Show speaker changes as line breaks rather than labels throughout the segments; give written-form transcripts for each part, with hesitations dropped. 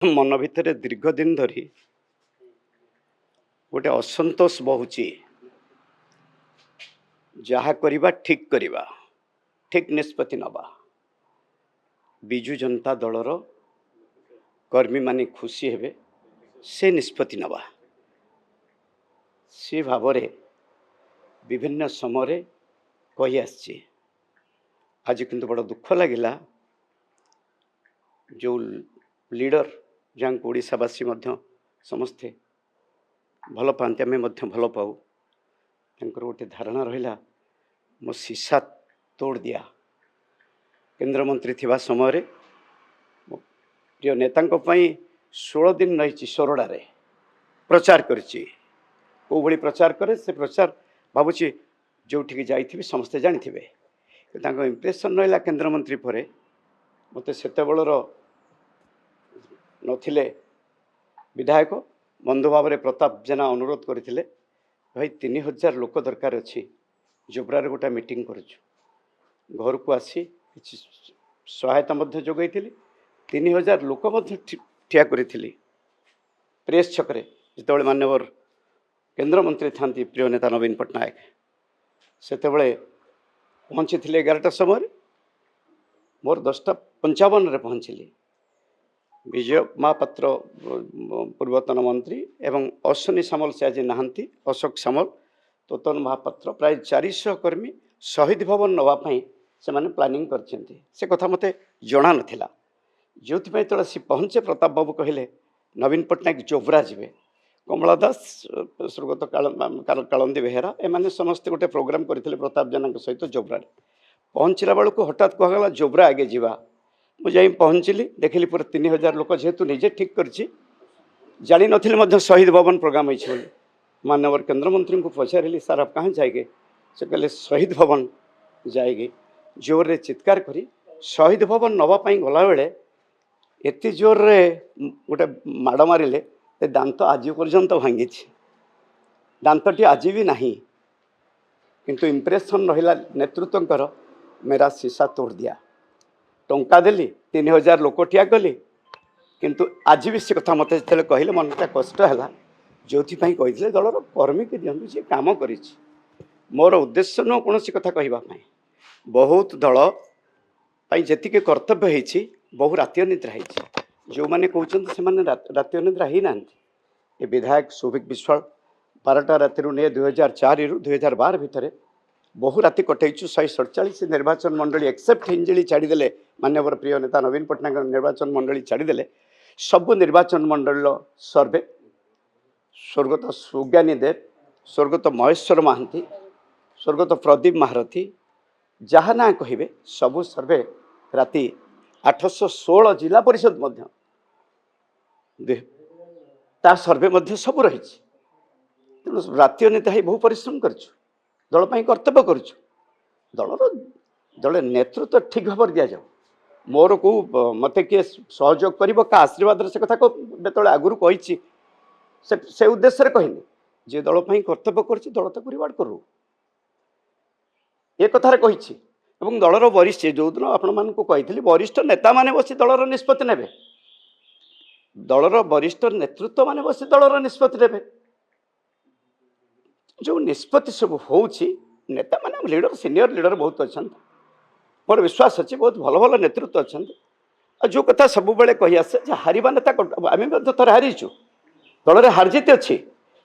मन भितर दीर्घ दिन धरी गोटे असंतोष बहुची जहा करिबा ठीक निष्पत्ति नबा बिजु जनता दलर कर्मी माने खुशी हेबे से निष्पत्ति नबा से भाव विभिन्न समय कही आसी। आज किंतु बड़ा दुख लगिला जो लीडर जहाँ ओडावासी समस्ते भल पाते आम भल पाऊ गोटे धारणा रहा मो सीसा तोड़ दिया केंद्र मंत्री थिबा समय प्रिय नेता 16 दिन रही सोरडारे प्रचार करी प्रचार करे से प्रचार भावुची जो जाइए समस्ते जानी इम्प्रेशन रहा केंद्र मंत्री पर मत से नथिले विधायक बंधु भाव में प्रताप जेना अनुरोध करते भाई 3000 लोक दरकार अच्छी जोब्रार गोटा मीटिंग करुचु घर को आसी सहायता जोगई 3000 लोक ठिया करी प्रेस छकरे जिते मान्यवर केंद्र मंत्री था प्रिय नेता नवीन पट्टनायक से पहुँची 11टा समय मोर 10:55 पहुँचली विजय महापात्र पूर्वतन मंत्री एवं अश्विनी सामल से आज नहांती अशोक सामल तोतन महापात्र प्राय 400 कर्मी शहीद भवन नवापाई से माने प्लानिंग करछन्ती से कथा मते जणा नथिला जो सी पहुँचे प्रताप बाबू कहले नवीन पट्टनायक जोब्रा जीवे कमला दास स्वर्गत कालंदी बेहेरा एमाने समस्ते गोटे प्रोग्राम करथिले प्रताप जेना सहित जोब्रा पहुँचला बेलू हठात कहला जोब्रा आगे जीवा मुझे पहुँचली देखिली पूरा 3000 लोक जेहेतु निजे ठीक करछि जानी नथिले शहीद भवन प्रोग्राम होइछि बोली माननीय केंद्र मंत्री को पचारि सार आप कहाँ जाएंगे से कहले शहीद भवन जाएगी जोर रे चित्कार करी शहीद भवन नवापाई गला बेले एति जोर रे गोटे माड़ मारे दांत आज पर्यंत भांगी दांतटी आज भी नहीं किंतु इम्प्रेशन रहा नेतृत्व मेरा शीशा तोड़ दिया टंका देली 3000 लोक ठिया कली किंतु आज भी से कथा मत कहले मनटा कष्ट है जो कही दलर कर्मी के दिंतु जी कम कर मोर उद्देश्य नुह कौन कथा कहवाई बहुत दल जी कर्तव्य होती बहु राति अनिद्रा हो जो मैंने कहते से राति अनिद्रा ही ना ये विधायक सौभिक विश्वाल 12टा राति 2004 रु 2012 भितर बहु राति कटैचु 147 निर्वाचन मंडली एक्सेप्ट हिंजिली छाड़ीदे मान्यवर प्रिय नेता नवीन पट्टनायक निर्वाचन मंडली छाड़ीदे सबु निर्वाचन मंडल सर्वे स्वर्गत सुज्ञानी देव स्वर्गत महेश्वर महांती स्वर्गत प्रदीप महारथी जहाँ ना कहे सबु सर्वे राति 816 जिला परिषद सर्वे सब रही तेणु राति अनिद्रा ही बहु परिश्रम कर दल कर्तव्य करुचु दल नेतृत्व ठीक भाव दि जाऊ मोर को मत किए सहयोग कर आशीर्वाद से कथा बेत आगुरी कही से उद्देश्य कहनी जे दल कर्तव्य कर दल ताक रिवार्ड करू ये कथार कही दलर वरिष्ठ जो दिन आपण कही वरिष्ठ नेता माने बसी दलर निष्पत्ति नेबे दलर वरिष्ठ नेतृत्व माने बसी दलर निष्पत्ति नेबे जो निष्पत्ति सब होउछि नेता माने लीडर सीनियर लीडर बहुत अच्छा मोर विश्वास अच्छे बहुत भल भल नेतृत्व अच्छा जो कथा सब बेले कही आसे हारिबा नेता आम थोड़े हारीचु दल में हारजित अच्छी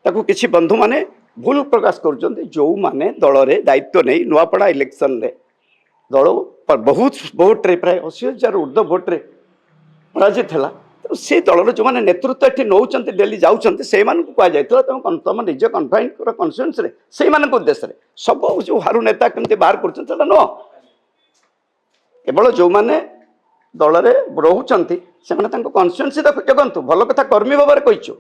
किसी बंधु माने भूल प्रकाश कर जो माने दल में दायित्व नहीं नुआपड़ा इलेक्शन रे दल बहुत बहुत प्राय 80,000 ऊर्ध्व भोट्रे पराजित है तो से दलर जो मैंने नेतृत्व ये नौ डेली जाऊँच से कहुई तुम निज कन्फाइन कन्स्टिट्यूएंसी रे से उद्देश्य सब जो हारू नेता केमती बाहर कर नुह केवल जो मैंने दल में रोचंत से कन्स्टिट्यूएंसी जगंतु भल कथा कर्मी भाव में कहीचु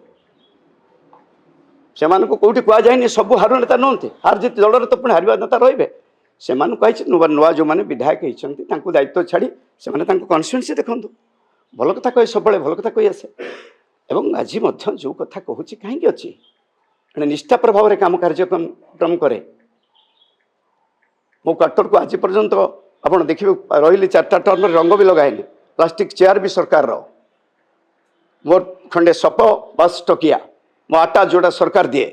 से कौटी कहुए सब हारू नेता नुहति हार जीत दल तो पुणी हारिबा नेता रे से कही नुआ जो मैंने विधायक होती दायित्व छाड़ी से कन्स्टिट्यूएंसी देखूँ भल कथा कहे सब भल कथा कही आसे एवं आज जो कथा कहूँ कहीं अच्छी निष्ठा प्रभाव में काम कार्यक्रम करे मो क्वार्टर को आज पर्यंत आप देखिए रही 4टा टर्म रंग भी लगाए प्लास्टिक चेयर भी सरकार मोर खंडे सप बस टकिया मो आटा जोड़ा सरकार दिए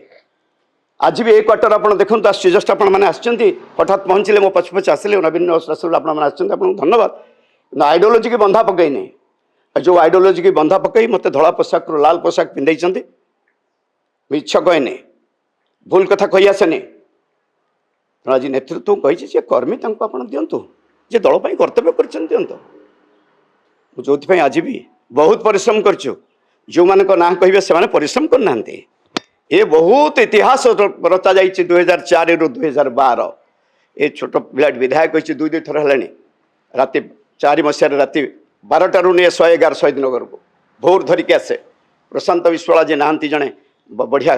आज भी एक क्वार्टर आप देखो जस्ट आपने हठात पहुँचले मो पछ पछ आसिले नवीन रसुल आपको धन्यवाद आइडियोलोजी की बंधा पकईनी जो आइडियोलोजी की बंधा पकई मत धला पोशाक लाल पोशाक पिंधाई मिछ कहनी भूल कथा कही आसेनी आज नेतृत्व कही कर्मी आप दिंतु जे दलपाई कर्तव्य कर जो आज भी बहुत परिश्रम करचु जो मान ना कहे से परिश्रम करना ये बहुत इतिहास रचा जा 2004 रु 2012 ये छोट पिला विधायक दुई दुई थर है राति 4 मसीह राति 12 रू नहीं 111 शहीद नगर को भोर धरिकी आसे प्रशांत विश्वाला जे नहांती जड़े बढ़िया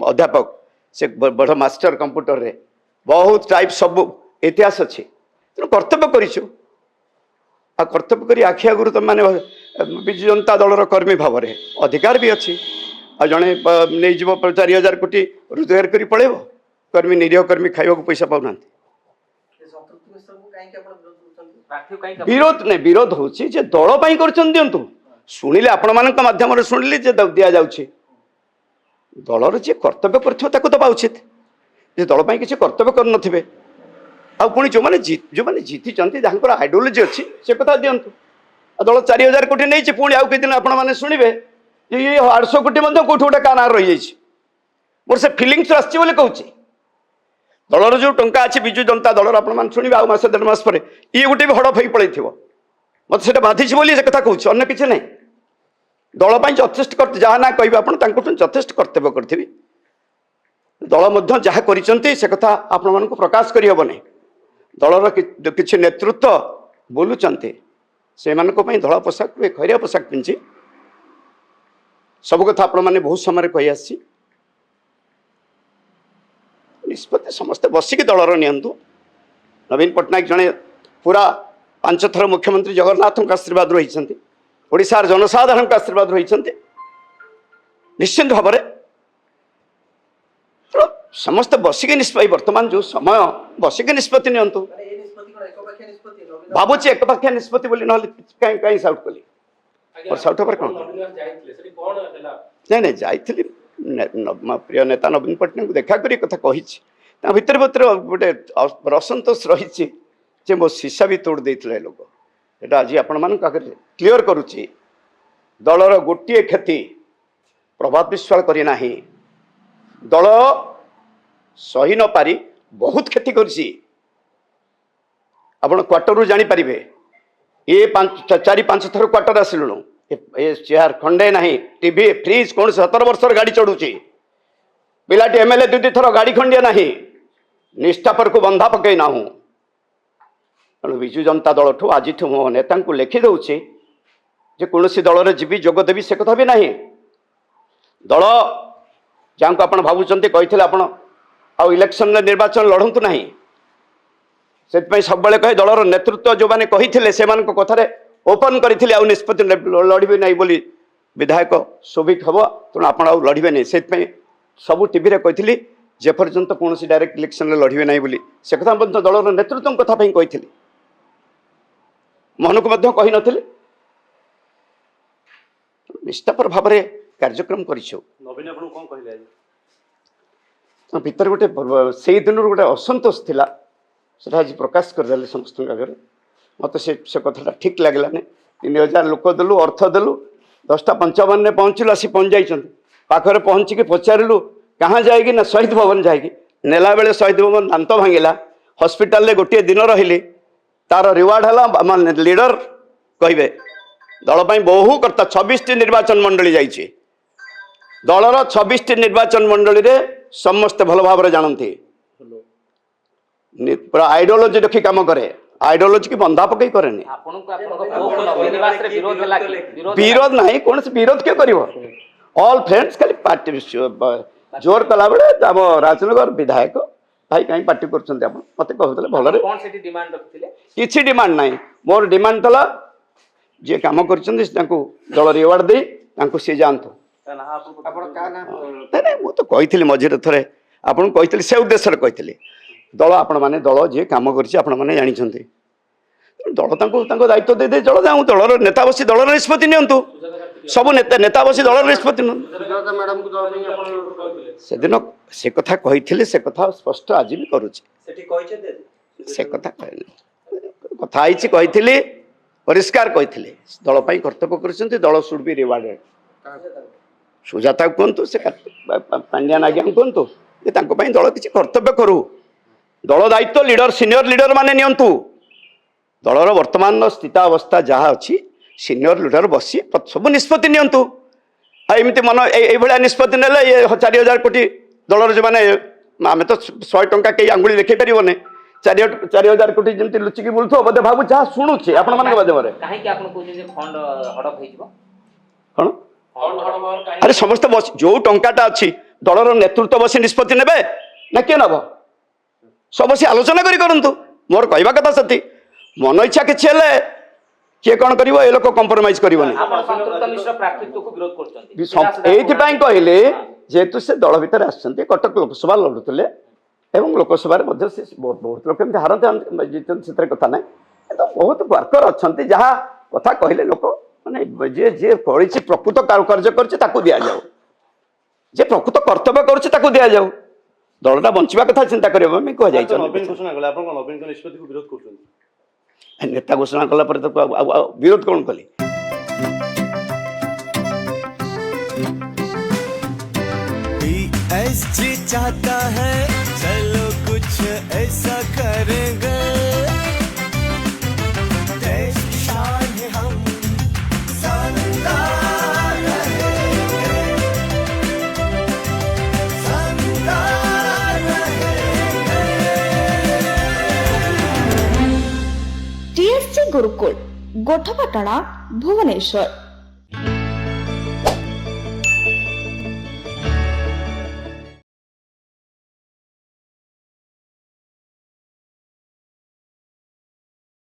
अध्यापक से बड़ मास्टर कंप्यूटर रे बहुत टाइप सब इतिहास अच्छी तेणु कर्तव्य करूँ आ कर्तव्य करी आखि आगुरी तुम मैंने विजु जनता दलर कर्मी भाव में अधिकार भी अच्छी आ जड़े नहीं 4,000 कोटी रोजगार करी पड़ेब कर्मी निरीह कर्मी खाइबा पैसा पाऊना विरोध नहीं विरोध हूँ दलपाई कर शुणिले आपण मान मध्यम शुणिली दि जाऊँगी दलर जी कर्तव्य कर दबा उचित दलपाई किसी कर्तव्य कर पुणी जो मैंने जीति जहाँ आइडियोलोजी अच्छी से कथा दिंतु दल 4,000 कोटी नहीं पुणी आउ कई दिन आपने शुणवे ये 800 कोटी कौट गोटे का ना रही मोर से फिलिंग्स आसी कहूँ दलर जो टंका अच्छी विजु जनता दलर आप शुणे आउ मास 1.5 मास पर ये गोटे भी हड़प हो पड़े मत से बाधि से कथा कहूँ अन्य किसी ना दलपाई जथेष जहाँ ना कहे आप जथेष कर्तव्य करी दल जहाँ कर कथा आपण प्रकाश करहबनी दलर किसी नेतृत्व बोलुंट से धला पोशाक खैरिया पोशाक पिंधि सब कथा आपण मैंने बहुत समय कही आसी निष्पत्ति समस्ते बसिक दलर नियंतु नवीन पट्टनायक जड़े पूरा 5 थर मुख्यमंत्री जगन्नाथ आशीर्वाद रही ओडिशार जनसाधारण आशीर्वाद रही निश्चिंत भाव में समस्त बसिक निष्पत्ति वर्तमान जो समय बसिक निष्पत्ति नियंतु भावुची एकपाखिया निष्पत्ति बोली ना कहीं साउट कली और साउट पर कौन नहीं जाइली प्रिय नेता नवीन पट्टनायक देखा करी कथा कही भितर भितर गोटे असंतोष रही मो शीशा भी तोड़ देते लोक यहाँ आज आपण क्लीयर करुच्ची दलर गोटे क्षति प्रभाव विश्वास करना दल सही न पारी बहुत क्षति करी आपण क्वार्टर जापर ये 4-5 थर क्वार्टर आसिलुणु ये चेयर खंडे ना टीवी फ्रिज कौन 17 वर्षर गाड़ी चढ़ुची पिलाटी एमएलए 2 थर गाड़ी खंडिया ना निष्ठापर को बंधा पकई ना तेणु विजु जनता दल ठू आज मो नेता को लिखि दौचे कौन दल जीवी जोगदेवी से कथा भी ना दल जहाँ को आप भावुंट कही आप इलेक्शन निर्वाचन लड़ू ना से सब कहे दलर नेतृत्व जो मैंने कही से कथार ओपन करते आउ निष्पत्ति लड़बे ना बोली विधायक शोभिक हम तेणु आप लड़बे नहीं से सब टीवी कही जेपर्यंत कौन डायरेक्ट इलेक्शन लड़बे ना बोली से कथा दलर नेतृत्व कथा कही मन को कही नी निष्ठापर भाव में कार्यक्रम कर भीतर गोटे से दिन गोटे असंतोष थिला से आज प्रकाश करदे समस्त आगे मत से कथा ठीक लगलानी 3,000 लोक देलु अर्थ देलु 10:55 में पहुँचलु आसी पहुँच जाइए पाखरे पहुँचिकी पचारू कहाँ जाएगी ना शहीद भवन जाएगी नेला बेले शहीद भवन दांत भांगिला हॉस्पिटल गोटे दिन रही तार रिवार्ड है लीडर कहे दलपाई बहु करता 26टी निर्वाचन मंडली जाइए दलर 26टी निर्वाचन मंडली रे समस्त भल भाव में जानती पूरा आइडियोलोजी रखी काम करे आइडियोलोजी की बंधा पकई करे विरोध नहीं कौन से विरोध क्यों कर ऑल फ्रेंड्स खाली पार्टी जोर कला बेले आम राजनगर विधायक भाई कहीं पार्टी कर मत कहते भल किसी डिमांड ना मोर डिमांड था जी कम कर दल रिवार्ड दे सी जातु नहीं मुझे कही मझे थे आपको कही से उद्देश्य कही दल आपण मैंने दल जी कम कर जानते दल दायित्व दे दल जाऊँ दलर नेता बसी दलर निष्पत्ति नियंतु ସବୁ ନେତା ବସି ଦଳର ନିଷ୍ପତ୍ତି ନୁହଁ। ସେଦିନ ସେ କଥା କହିଥିଲେ, ସେ କଥା ସ୍ପଷ୍ଟ ଆଜି ବି କରୁଛି। ସେ କଥା କହିନି, କଥା ହେଇଛି, କହିଥିଲି, ପରିଷ୍କାର କହିଥିଲେ ଦଳ ପାଇଁ କର୍ତ୍ତବ୍ୟ କରୁଛନ୍ତି, ଦଳ ସୁଡ୍ ବି ରିୱାର୍ଡେଡ୍। ସୁଜାତା କୁହନ୍ତୁ, ସେ ପାଣ୍ଡିଆନ ଆଜ୍ଞା କୁହନ୍ତୁ, ଯେ ତାଙ୍କ ପାଇଁ ଦଳ କିଛି କର୍ତ୍ତବ୍ୟ କରୁ। ଦଳ ଦାୟିତ୍ୱ ଲିଡର, ସିନିୟର ଲିଡର ମାନେ ନିଅନ୍ତୁ। ଦଳର ବର୍ତ୍ତମାନର ସ୍ଥିତାବସ୍ଥା ଯାହା ଅଛି, ସିନିୟର ଲିଡର ବସି ସବୁ ନିଷ୍ପତ୍ତି ନିଅନ୍ତୁ। ଆଉ ଏମିତି ଏଇଭଳିଆ ନିଷ୍ପତ୍ତି ନେଲେ 4,000 କୋଟି ଦଳର ଯେଉଁମାନେ, ଆମେ ତ 100 ଟଙ୍କା କେହି ଆଙ୍ଗୁଳି ଦେଖେଇ ପାରିବନି, 4,000 କୋଟି ଯେମିତି ଲୁଚିକି ବୁଲୁଥିବ ବୋଧେ ଭାବୁ, ଯାହା ଶୁଣୁଛି ଆପଣମାନଙ୍କ ମାଧ୍ୟମରେ। କ'ଣ ଆରେ ସମସ୍ତେ ବସି, ଯୋଉ ଟଙ୍କାଟା ଅଛି ଦଳର ନେତୃତ୍ୱ ବସି ନିଷ୍ପତ୍ତି ନେବେ ନା କିଏ ନେବ? ସବୁ ବସି ଆଲୋଚନା କରି କରନ୍ତୁ। ମୋର କହିବା କଥା ସେଠି ମନ ଇଚ୍ଛା କିଛି ହେଲେ କିଏ କ'ଣ କରିବ, ଏ ଲୋକ କମ୍ପ୍ରମାଇଜ କରିବନି। ଏଇଥିପାଇଁ କହିଲେ, ଯେହେତୁ ସେ ଦଳ ଭିତରେ ଆସିଛନ୍ତି, କଟକ ଲୋକସଭା ଲଢୁଥିଲେ ଏବଂ ଲୋକସଭାରେ ମଧ୍ୟ ସେ ବହୁତ ଲୋକ ଏମିତି ହାରନ୍ତି ଜିତନ୍ତି, ସେଥିରେ କଥା ନାହିଁ। କିନ୍ତୁ ବହୁତ ୱାର୍କର ଅଛନ୍ତି, ଯାହା କଥା କହିଲେ ଲୋକ ମାନେ ଯିଏ କରିଛି, ପ୍ରକୃତ କାର୍ଯ୍ୟ କରିଛି ତାକୁ ଦିଆଯାଉ, ଯେ ପ୍ରକୃତ କର୍ତ୍ତବ୍ୟ କରୁଛି ତାକୁ ଦିଆଯାଉ। ଦଳଟା ବଞ୍ଚିବା କଥା ଚିନ୍ତା କରିବା ପାଇଁ କୁହାଯାଇଛି। ନେତା ଘୋଷଣା କଲା ପରେ ତ ବିରୋଧ କ'ଣ କଲେ?
PSG चाहता है चलो कुछ ऐसा करेंगे, देश की शान है हम, शानदार रहेंगे, शानदार रहेंगे।
TSC गुरुकुल गोठपाटणा भुवनेश्वर।